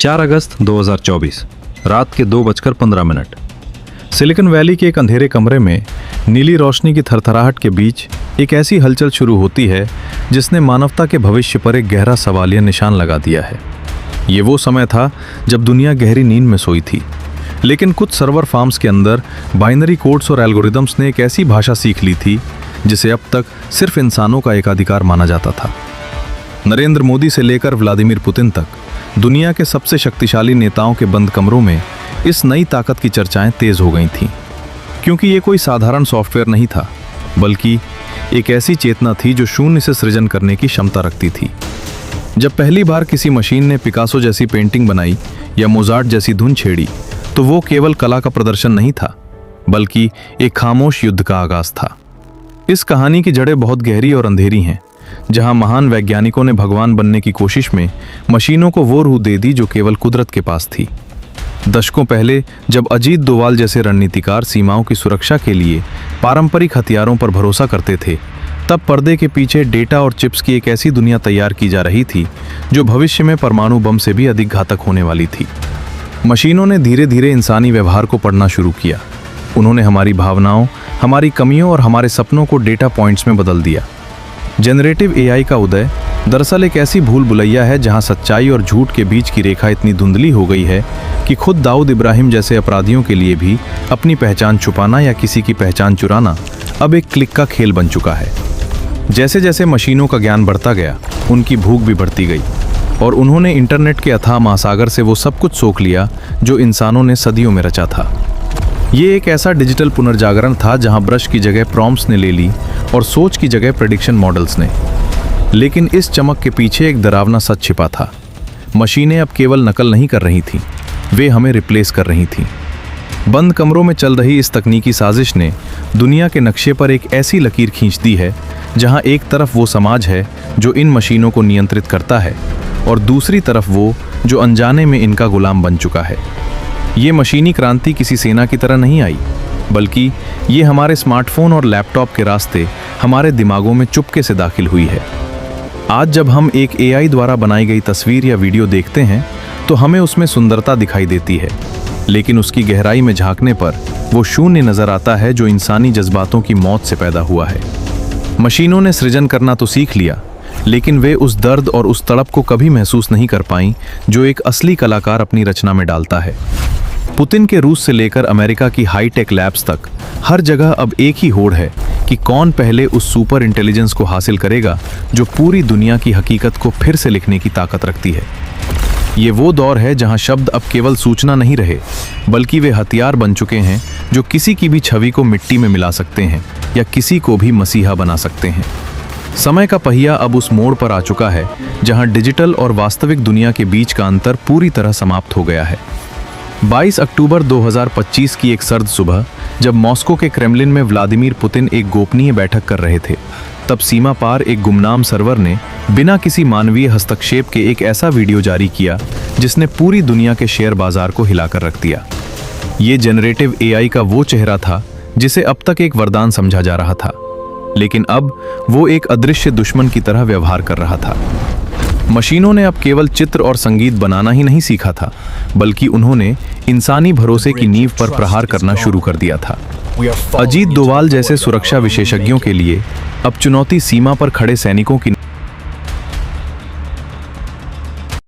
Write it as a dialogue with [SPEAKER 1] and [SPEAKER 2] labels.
[SPEAKER 1] 4 अगस्त 2024 रात के 2:15 silicon valley के एक अंधेरे कमरे में नीली रोशनी की थरथराहट के बीच एक ऐसी हलचल शुरू होती है जिसने मानवता के भविष्य पर एक गहरा सवालिया निशान लगा दिया है। ये वो समय था जब दुनिया गहरी नींद में सोई थी, लेकिन कुछ सर्वर फार्म्स के अंदर बाइनरी कोड्स और एल्गोरिदम्स ने एक ऐसी भाषा सीख ली थी जिसे अब तक सिर्फ इंसानों का एकाधिकार माना जाता था। नरेंद्र मोदी से लेकर व्लादिमीर पुतिन तक दुनिया के सबसे शक्तिशाली नेताओं के बंद कमरों में इस नई ताकत की चर्चाएं तेज हो गई थीं, क्योंकि ये कोई साधारण सॉफ्टवेयर नहीं था, बल्कि एक ऐसी चेतना थी जो शून्य से सृजन करने की क्षमता रखती थी। जब पहली बार किसी मशीन ने पिकासो जैसी पेंटिंग बनाई या मोजार्ट जैसी धुन छेड़ी, तो वो केवल कला का प्रदर्शन नहीं था, बल्कि एक खामोश युद्ध का आगाज था। इस कहानी की जड़ें बहुत गहरी और अंधेरी हैं, जहां महान वैज्ञानिकों ने भगवान बनने की कोशिश में मशीनों को वो रूह दे दी जो केवल कुदरत के पास थी। दशकों पहले जब अजीत डोवाल जैसे रणनीतिकार सीमाओं की सुरक्षा के लिए पारंपरिक हथियारों पर भरोसा करते थे, तब पर्दे के पीछे डेटा और चिप्स की एक ऐसी दुनिया तैयार की जा रही थी जो भविष्य में परमाणु बम से भी अधिक घातक होने वाली थी। मशीनों ने धीरे धीरे इंसानी व्यवहार को पढ़ना शुरू किया। उन्होंने हमारी भावनाओं, हमारी कमियों और हमारे सपनों को डेटा पॉइंट्स में बदल दिया। जनरेटिव एआई का उदय दरअसल एक ऐसी भूल भुलैया है जहां सच्चाई और झूठ के बीच की रेखा इतनी धुंधली हो गई है कि खुद दाऊद इब्राहिम जैसे अपराधियों के लिए भी अपनी पहचान छुपाना या किसी की पहचान चुराना अब एक क्लिक का खेल बन चुका है। जैसे जैसे मशीनों का ज्ञान बढ़ता गया, उनकी भूख भी बढ़ती गई और उन्होंने इंटरनेट के अथाह महासागर से वो सब कुछ सोख लिया जो इंसानों ने सदियों में रचा था। ये एक ऐसा डिजिटल पुनर्जागरण था जहां ब्रश की जगह प्रॉम्प्ट्स ने ले ली और सोच की जगह प्रेडिक्शन मॉडल्स ने। लेकिन इस चमक के पीछे एक डरावना सच छिपा था। मशीनें अब केवल नकल नहीं कर रही थीं, वे हमें रिप्लेस कर रही थीं। बंद कमरों में चल रही इस तकनीकी साजिश ने दुनिया के नक्शे पर एक ऐसी लकीर खींच दी है जहां एक तरफ वो समाज है जो इन मशीनों को नियंत्रित करता है और दूसरी तरफ वो जो अनजाने में इनका गुलाम बन चुका है। ये मशीनी क्रांति किसी सेना की तरह नहीं आई, बल्कि ये हमारे स्मार्टफोन और लैपटॉप के रास्ते हमारे दिमागों में चुपके से दाखिल हुई है। आज जब हम एक एआई द्वारा बनाई गई तस्वीर या वीडियो देखते हैं तो हमें उसमें सुंदरता दिखाई देती है, लेकिन उसकी गहराई में झांकने पर वो शून्य नजर आता है जो इंसानी जज्बातों की मौत से पैदा हुआ है। मशीनों ने सृजन करना तो सीख लिया, लेकिन वे उस दर्द और उस तड़प को कभी महसूस नहीं कर पाईं जो एक असली कलाकार अपनी रचना में डालता है। पुतिन के रूस से लेकर अमेरिका की हाईटेक लैब्स तक हर जगह अब एक ही होड़ है कि कौन पहले उस सुपर इंटेलिजेंस को हासिल करेगा जो पूरी दुनिया की हकीकत को फिर से लिखने की ताकत रखती है। ये वो दौर है जहां शब्द अब केवल सूचना नहीं रहे, बल्कि वे हथियार बन चुके हैं जो किसी की भी छवि को मिट्टी में मिला सकते हैं या किसी को भी मसीहा बना सकते हैं। समय का पहिया अब उस मोड़ पर आ चुका है जहां डिजिटल और वास्तविक दुनिया के बीच का अंतर पूरी तरह समाप्त हो गया है। 22 अक्टूबर 2025 की एक सर्द सुबह जब मॉस्को के क्रेमलिन में व्लादिमीर पुतिन एक गोपनीय बैठक कर रहे थे, तब सीमा पार एक गुमनाम सर्वर ने बिना किसी मानवीय हस्तक्षेप के एक ऐसा वीडियो जारी किया जिसने पूरी दुनिया के शेयर बाजार को हिलाकर रख दिया। ये जनरेटिव एआई का वो चेहरा था जिसे अब तक एक वरदान समझा जा रहा था, लेकिन अब वो एक अदृश्य दुश्मन की तरह व्यवहार कर रहा था। मशीनों ने अब केवल चित्र और संगीत बनाना ही नहीं सीखा था, बल्कि उन्होंने इंसानी भरोसे की नींव पर प्रहार करना शुरू कर दिया था। अजीत डोवाल जैसे सुरक्षा विशेषज्ञों के लिए अब चुनौती सीमा पर खड़े सैनिकों की